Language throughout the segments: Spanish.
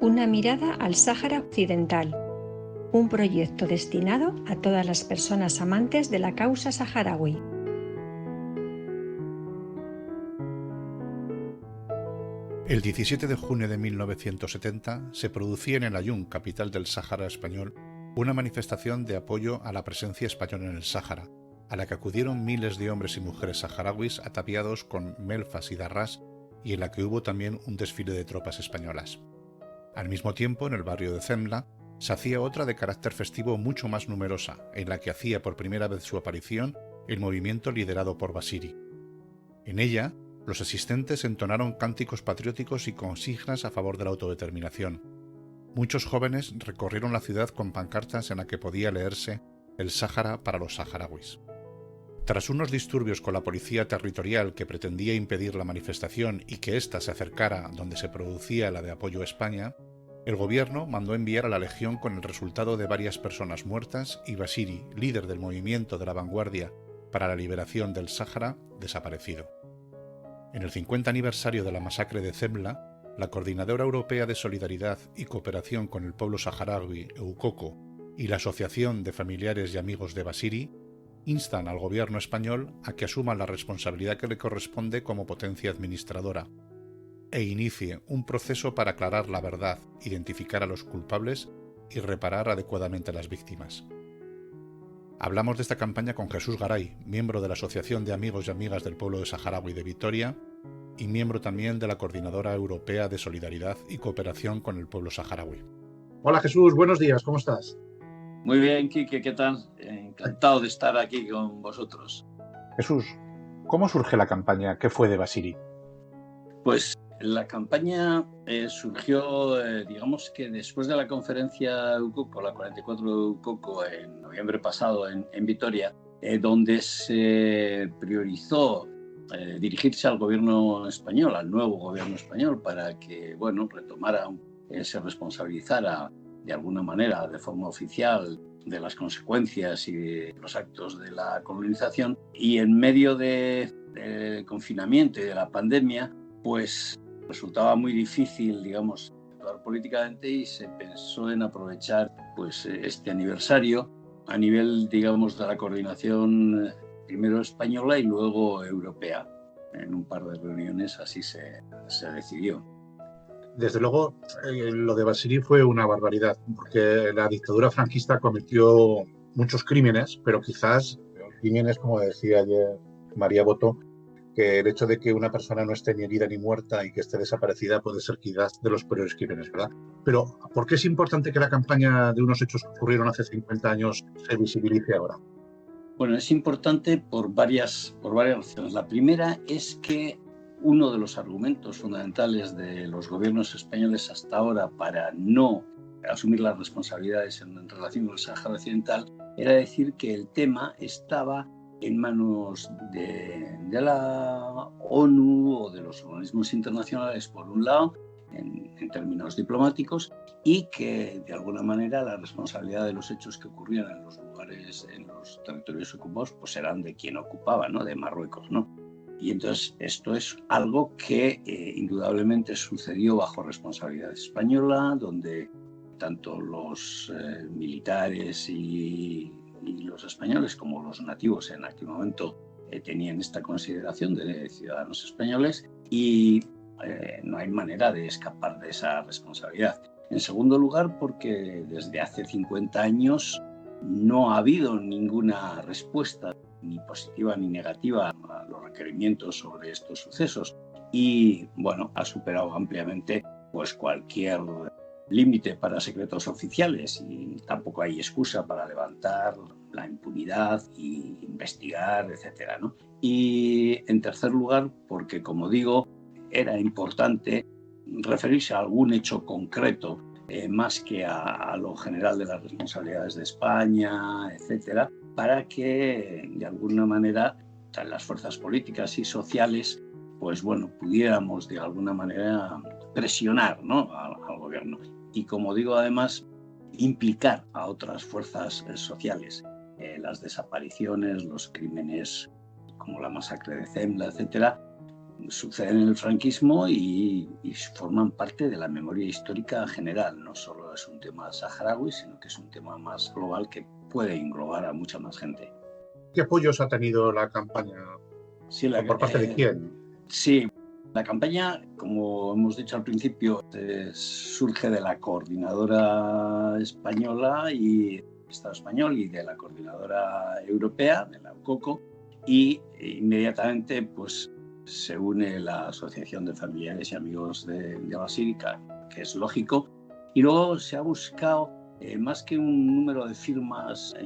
Una mirada al Sáhara Occidental, un proyecto destinado a todas las personas amantes de la causa saharaui. El 17 de junio de 1970 se producía en El Aaiún, capital del Sáhara español, una manifestación de apoyo a la presencia española en el Sáhara, a la que acudieron miles de hombres y mujeres saharauis ataviados con melfas y darrás, y en la que hubo también un desfile de tropas españolas. Al mismo tiempo, en el barrio de Zembla, se hacía otra de carácter festivo mucho más numerosa, en la que hacía por primera vez su aparición el movimiento liderado por Basiri. En ella, los asistentes entonaron cánticos patrióticos y consignas a favor de la autodeterminación. Muchos jóvenes recorrieron la ciudad con pancartas en la que podía leerse «El Sáhara para los saharauis». Tras unos disturbios con la policía territorial que pretendía impedir la manifestación y que ésta se acercara donde se producía la de apoyo a España, el gobierno mandó enviar a la legión con el resultado de varias personas muertas y Basiri, líder del movimiento de la vanguardia para la liberación del Sáhara, desaparecido. En el 50 aniversario de la masacre de Zembla, la Coordinadora Europea de Solidaridad y Cooperación con el Pueblo Saharaui, EUCOCO, y la Asociación de Familiares y Amigos de Basiri instan al gobierno español a que asuma la responsabilidad que le corresponde como potencia administradora e inicie un proceso para aclarar la verdad, identificar a los culpables y reparar adecuadamente a las víctimas. Hablamos de esta campaña con Jesús Garay, miembro de la Asociación de Amigos y Amigas del Pueblo de Saharaui de Vitoria y miembro también de la Coordinadora Europea de Solidaridad y Cooperación con el Pueblo Saharaui. Hola Jesús, buenos días, ¿cómo estás? Muy bien, Quique, ¿qué tal? Encantado de estar aquí con vosotros. Jesús, ¿cómo surge la campaña? ¿Qué fue de Basiri? Pues la campaña surgió, digamos que después de la conferencia EUCOCO, la 44 de EUCOCO, en noviembre pasado en Vitoria, donde se priorizó dirigirse al gobierno español, al nuevo gobierno español, para que, retomara, se responsabilizara de alguna manera, de forma oficial, de las consecuencias y de los actos de la colonización. Y en medio del confinamiento y de la pandemia, pues resultaba muy difícil, digamos, actuar políticamente y se pensó en aprovechar pues, este aniversario a nivel, digamos, de la coordinación primero española y luego europea. En un par de reuniones así se decidió. Desde luego, lo de Basiri fue una barbaridad, porque la dictadura franquista cometió muchos crímenes, pero quizás crímenes, como decía ayer María Boto, que el hecho de que una persona no esté ni herida ni muerta y que esté desaparecida puede ser quizás de los peores crímenes, ¿verdad? Pero, ¿por qué es importante que la campaña de unos hechos que ocurrieron hace 50 años se visibilice ahora? Bueno, es importante por varias razones. La primera es que uno de los argumentos fundamentales de los gobiernos españoles hasta ahora para no asumir las responsabilidades en relación con el Sáhara Occidental era decir que el tema estaba en manos de la ONU o de los organismos internacionales, por un lado, en términos diplomáticos, y que de alguna manera la responsabilidad de los hechos que ocurrían en los lugares, en los territorios ocupados, pues eran de quien ocupaba, ¿no? De Marruecos, ¿no? Y entonces esto es algo que indudablemente sucedió bajo responsabilidad española, donde tanto los militares y los españoles como los nativos en aquel momento tenían esta consideración de ciudadanos españoles y no hay manera de escapar de esa responsabilidad. En segundo lugar, porque desde hace 50 años no ha habido ninguna respuesta ni positiva ni negativa a los requerimientos sobre estos sucesos y, ha superado ampliamente pues cualquier límite para secretos oficiales y tampoco hay excusa para levantar la impunidad y investigar, etcétera, ¿no? Y en tercer lugar, porque como digo, era importante referirse a algún hecho concreto más que a lo general de las responsabilidades de España, etcétera, para que de alguna manera las fuerzas políticas y sociales pudiéramos de alguna manera presionar, ¿no? al gobierno. Y como digo, además, implicar a otras fuerzas sociales. Las desapariciones, los crímenes como la masacre de Zembla, etcétera, suceden en el franquismo y forman parte de la memoria histórica general. No solo es un tema saharaui, sino que es un tema más global que puede englobar a mucha más gente. ¿Qué apoyos ha tenido la campaña? Sí, ¿Por parte de quién? Sí, la campaña, como hemos dicho al principio, surge de la coordinadora española y Estado español y de la coordinadora europea, de la UCOCO, y inmediatamente pues se une la Asociación de Familiares y Amigos de Basílica, que es lógico, y luego se ha buscado, más que un número de firmas,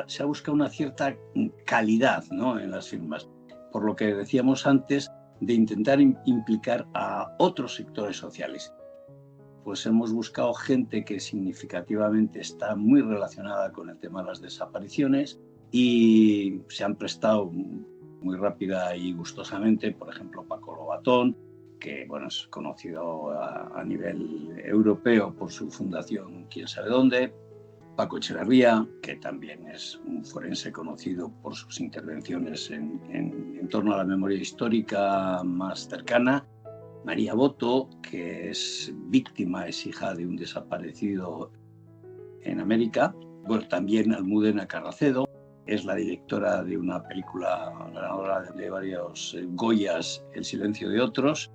se ha buscado una cierta calidad, ¿no?, en las firmas, por lo que decíamos antes de intentar implicar a otros sectores sociales. Pues hemos buscado gente que significativamente está muy relacionada con el tema de las desapariciones y se han prestado muy rápida y gustosamente, por ejemplo, Paco Lobatón, que bueno, es conocido a nivel europeo por su fundación Quién sabe dónde, Paco Echeverría, que también es un forense conocido por sus intervenciones en torno a la memoria histórica más cercana, María Boto, que es víctima, es hija de un desaparecido en América. Bueno, también Almudena Carracedo, es la directora de una película ganadora de varios Goyas, El silencio de otros.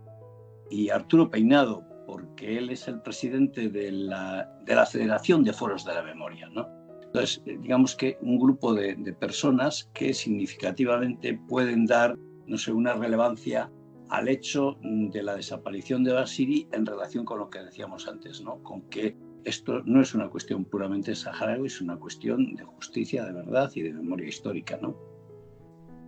Y Arturo Peinado, porque él es el presidente de la Federación de Foros de la Memoria, ¿no? Entonces, digamos que un grupo de personas que significativamente pueden dar, no sé, una relevancia al hecho de la desaparición de Basiri en relación con lo que decíamos antes, ¿no?, con que esto no es una cuestión puramente saharaui, es una cuestión de justicia, de verdad y de memoria histórica, ¿no?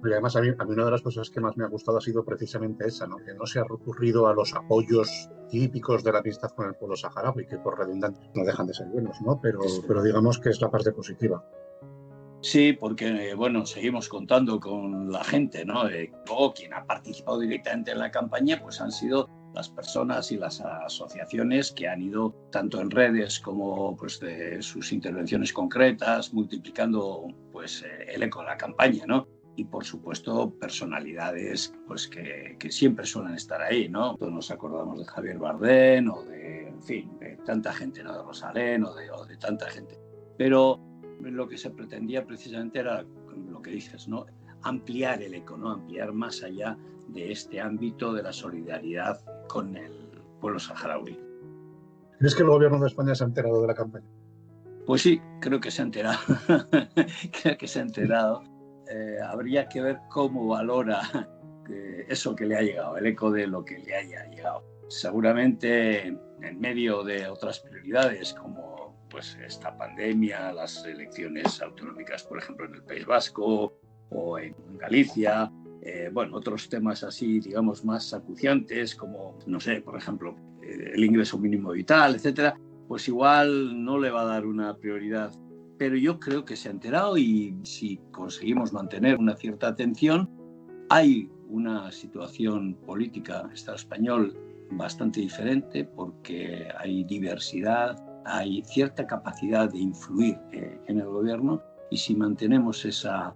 Y además a mí una de las cosas que más me ha gustado ha sido precisamente esa, ¿no?, que no se ha recurrido a los apoyos típicos de la amistad con el pueblo saharaui, que por redundante no dejan de ser buenos, ¿no?, pero digamos que es la parte positiva. Sí, porque bueno, seguimos contando con la gente, ¿no? Luego quien ha participado directamente en la campaña pues han sido las personas y las asociaciones que han ido tanto en redes como pues de sus intervenciones concretas, multiplicando pues el eco de la campaña, ¿no? Y por supuesto personalidades pues que siempre suelen estar ahí, ¿no? Todos nos acordamos de Javier Bardem o de, en fin, de tanta gente, ¿no?, de Rosalén o de tanta gente. Pero lo que se pretendía precisamente era lo que dices, ¿no?, ampliar el eco, ¿no?, ampliar más allá de este ámbito de la solidaridad con el pueblo saharaui. ¿Crees que el gobierno de España se ha enterado de la campaña? Pues sí, creo que se ha enterado. Creo que se ha enterado. Habría que ver cómo valora eso que le ha llegado, el eco de lo que le haya llegado. Seguramente en medio de otras prioridades como pues esta pandemia, las elecciones autonómicas, por ejemplo, en el País Vasco o en Galicia, bueno, otros temas así, digamos, más acuciantes, como, no sé, por ejemplo, el ingreso mínimo vital, etcétera, pues igual no le va a dar una prioridad. Pero yo creo que se ha enterado y si conseguimos mantener una cierta atención, hay una situación política, Estado español, bastante diferente porque hay diversidad, hay cierta capacidad de influir en el gobierno y si mantenemos esa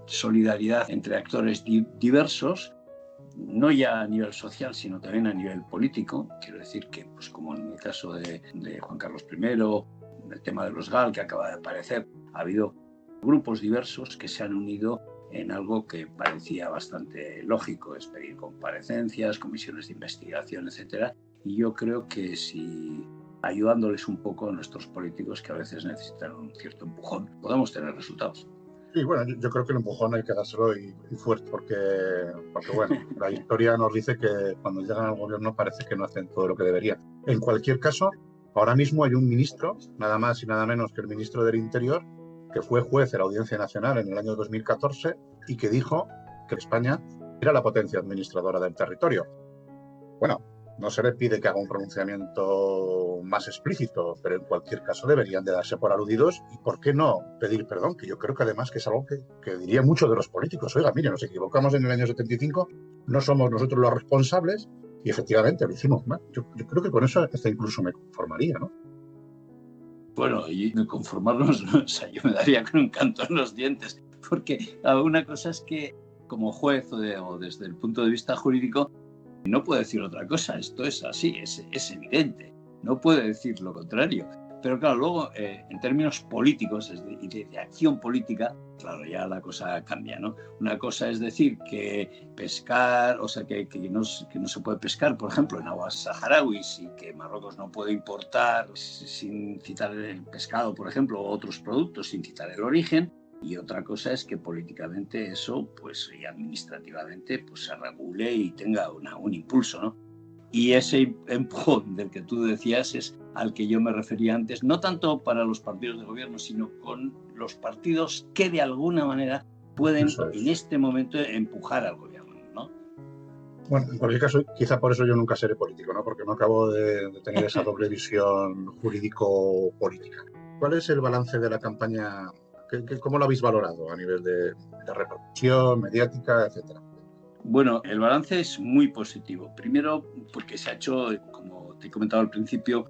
solidaridad entre actores diversos, no ya a nivel social, sino también a nivel político, quiero decir que, pues como en el caso de Juan Carlos I, el tema de los GAL que acaba de aparecer, ha habido grupos diversos que se han unido en algo que parecía bastante lógico, es pedir comparecencias, comisiones de investigación, etcétera. Y yo creo que si ayudándoles un poco a nuestros políticos que a veces necesitan un cierto empujón, podemos tener resultados. Sí, bueno, yo creo que el empujón hay que dárselo y fuerte, porque bueno, la historia nos dice que cuando llegan al gobierno parece que no hacen todo lo que deberían. En cualquier caso, ahora mismo hay un ministro, nada más y nada menos que el ministro del Interior, que fue juez de la Audiencia Nacional en el año 2014 y que dijo que España era la potencia administradora del territorio. Bueno, no se le pide que haga un pronunciamiento más explícito, pero en cualquier caso deberían de darse por aludidos y, ¿por qué no pedir perdón? Que yo creo que además que es algo que diría mucho de los políticos. Oiga, mire, nos equivocamos en el año 75, no somos nosotros los responsables y efectivamente lo hicimos mal. Yo creo que con eso hasta incluso me conformaría, ¿no? Bueno, y conformarnos, o sea, yo me daría con un canto en los dientes, porque una cosa es que como juez o desde el punto de vista jurídico, no puede decir otra cosa. Esto es así, es evidente. No puede decir lo contrario. Pero claro, luego, en términos políticos y de acción política, claro, ya la cosa cambia, ¿no? Una cosa es decir que pescar, o sea, que no se puede pescar, por ejemplo, en aguas saharauis, y que Marruecos no puede importar sin citar el pescado, por ejemplo, o otros productos sin citar el origen. Y otra cosa es que políticamente eso, pues, y administrativamente, pues, se regule y tenga un impulso, ¿no? Y ese empujón del que tú decías es al que yo me refería antes, no tanto para los partidos de gobierno, sino con los partidos que de alguna manera pueden en este momento empujar al gobierno, ¿no? Bueno, en cualquier caso, quizá por eso yo nunca seré político, ¿no? Porque no acabo de tener esa doble visión jurídico-política. ¿Cuál es el balance de la campaña? ¿Cómo lo habéis valorado a nivel de repercusión, mediática, etcétera? Bueno, el balance es muy positivo. Primero, porque se ha hecho, como te he comentado al principio,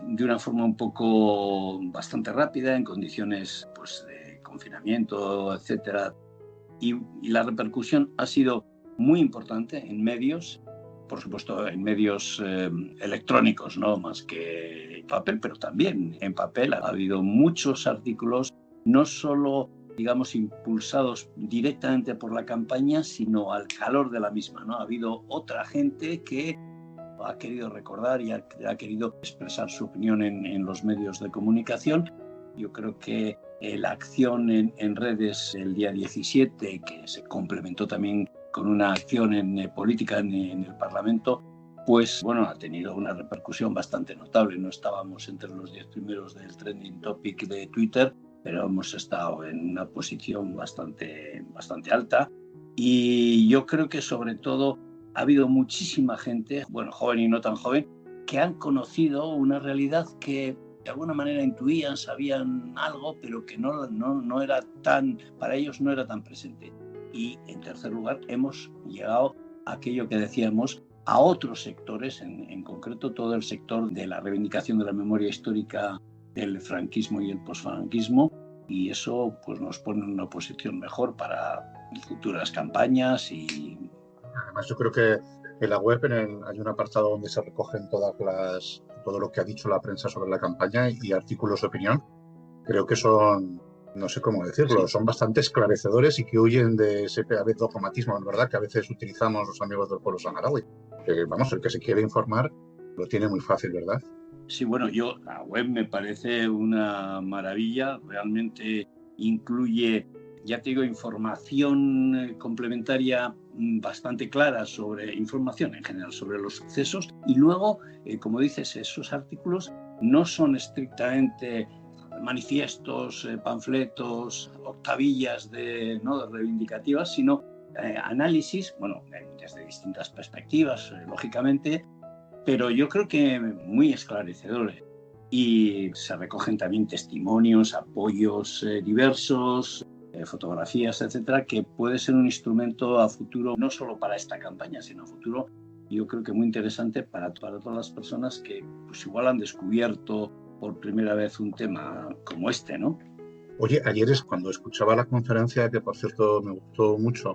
de una forma un poco bastante rápida, en condiciones, pues, de confinamiento, etcétera. Y la repercusión ha sido muy importante en medios, por supuesto en medios electrónicos, no más que en papel, pero también en papel. Ha habido muchos artículos, no solo, digamos, impulsados directamente por la campaña, sino al calor de la misma, ¿no? Ha habido otra gente que ha querido recordar y ha querido expresar su opinión en los medios de comunicación. Yo creo que la acción en redes el día 17, que se complementó también con una acción política en el Parlamento, pues bueno, ha tenido una repercusión bastante notable. No estábamos entre los 10 primeros del trending topic de Twitter, pero hemos estado en una posición bastante alta. Y yo creo que sobre todo ha habido muchísima gente, bueno, joven y no tan joven, que han conocido una realidad que de alguna manera intuían, sabían algo, pero que no era tan, para ellos no era tan presente. Y en tercer lugar, hemos llegado a aquello que decíamos, a otros sectores, en concreto todo el sector de la reivindicación de la memoria histórica del franquismo y el posfranquismo, y eso pues nos pone en una posición mejor para futuras campañas. Y además, yo creo que en la web hay un apartado donde se recogen todo lo que ha dicho la prensa sobre la campaña y artículos de opinión. Creo que son, no sé cómo decirlo, sí, son bastante esclarecedores y que huyen de ese dogmatismo, ¿verdad?, que a veces utilizamos los amigos del pueblo saharaui. Vamos, el que se quiere informar lo tiene muy fácil, ¿verdad? Sí, bueno, la web me parece una maravilla, realmente incluye, ya te digo, información complementaria bastante clara sobre información en general sobre los sucesos, y luego, como dices, esos artículos no son estrictamente manifiestos, panfletos, octavillas ¿no?, de reivindicativas, sino análisis, bueno, desde distintas perspectivas, lógicamente, pero yo creo que muy esclarecedores. Y se recogen también testimonios, apoyos diversos, fotografías, etcétera, que puede ser un instrumento a futuro, no solo para esta campaña, sino a futuro, yo creo que muy interesante para todas las personas que pues igual han descubierto por primera vez un tema como este, ¿no? Oye, ayer cuando escuchaba la conferencia, que por cierto me gustó mucho,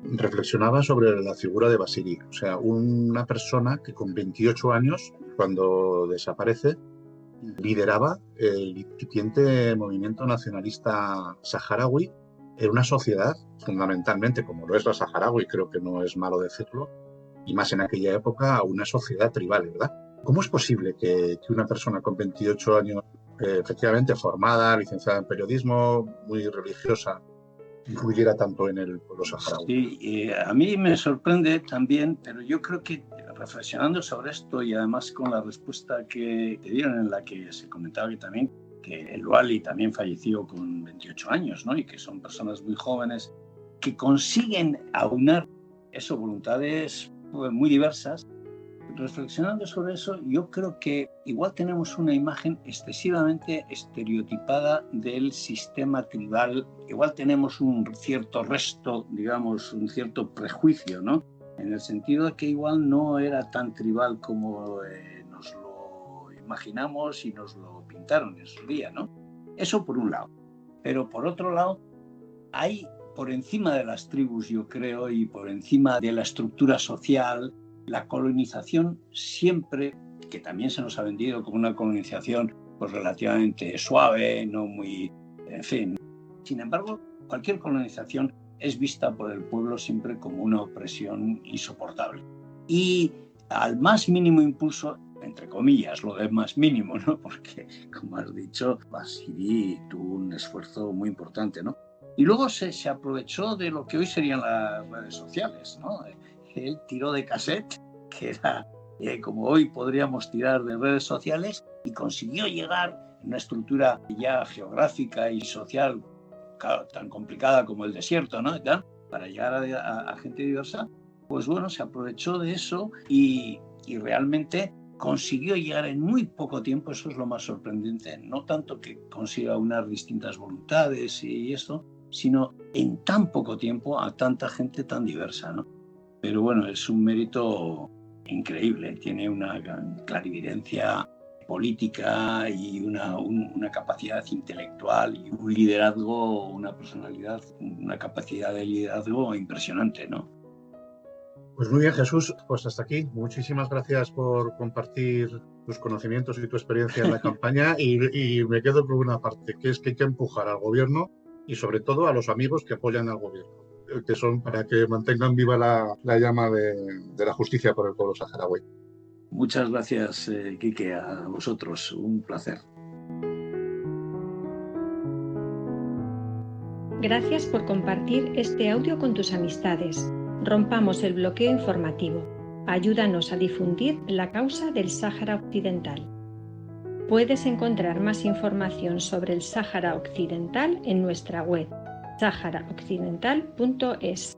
reflexionaba sobre la figura de Basili, o sea, una persona que con 28 años, cuando desaparece, lideraba el incipiente movimiento nacionalista saharaui en una sociedad, fundamentalmente, como lo es la saharaui, creo que no es malo decirlo, y más en aquella época, una sociedad tribal, ¿verdad? ¿Cómo es posible que una persona con 28 años, efectivamente formada, licenciada en periodismo, muy religiosa, influyera tanto en el pueblo saharaui? Sí, a mí me sorprende también, pero yo creo que reflexionando sobre esto y además con la respuesta que te dieron, en la que se comentaba que el Wali también falleció con 28 años, ¿no? Y que son personas muy jóvenes que consiguen aunar voluntades muy diversas. Reflexionando sobre eso, yo creo que igual tenemos una imagen excesivamente estereotipada del sistema tribal, igual tenemos un cierto resto, digamos, un cierto prejuicio, ¿no? En el sentido de que igual no era tan tribal como nos lo imaginamos y nos lo pintaron en su día, ¿no? Eso por un lado. Pero por otro lado, hay por encima de las tribus, yo creo, y por encima de la estructura social, la colonización siempre, que también se nos ha vendido como una colonización pues relativamente suave, no muy, en fin. Sin embargo, cualquier colonización es vista por el pueblo siempre como una opresión insoportable. Y al más mínimo impulso, entre comillas, lo de más mínimo, ¿no? Porque, como has dicho, Basili tuvo un esfuerzo muy importante, ¿no? Y luego se aprovechó de lo que hoy serían las redes sociales, ¿no? Él tiró de cassette, que era como hoy podríamos tirar de redes sociales, y consiguió llegar a una estructura ya geográfica y social, claro, tan complicada como el desierto, ¿no? Para llegar a gente diversa, pues bueno, se aprovechó de eso y realmente consiguió llegar en muy poco tiempo. Eso es lo más sorprendente, no tanto que consiga unas distintas voluntades y esto, sino en tan poco tiempo a tanta gente tan diversa, ¿no? Pero bueno, es un mérito increíble, tiene una clarividencia política y una capacidad intelectual y un liderazgo, una personalidad, una capacidad de liderazgo impresionante, ¿no? Pues muy bien, Jesús, pues hasta aquí. Muchísimas gracias por compartir tus conocimientos y tu experiencia en la campaña y me quedo con una parte, que es que hay que empujar al gobierno y sobre todo a los amigos que apoyan al gobierno, que son para que mantengan viva la llama de la justicia por el pueblo saharaui. Muchas gracias, Quique, a vosotros. Un placer. Gracias por compartir este audio con tus amistades. Rompamos el bloqueo informativo. Ayúdanos a difundir la causa del Sáhara Occidental. Puedes encontrar más información sobre el Sáhara Occidental en nuestra web, saharaoccidental.es.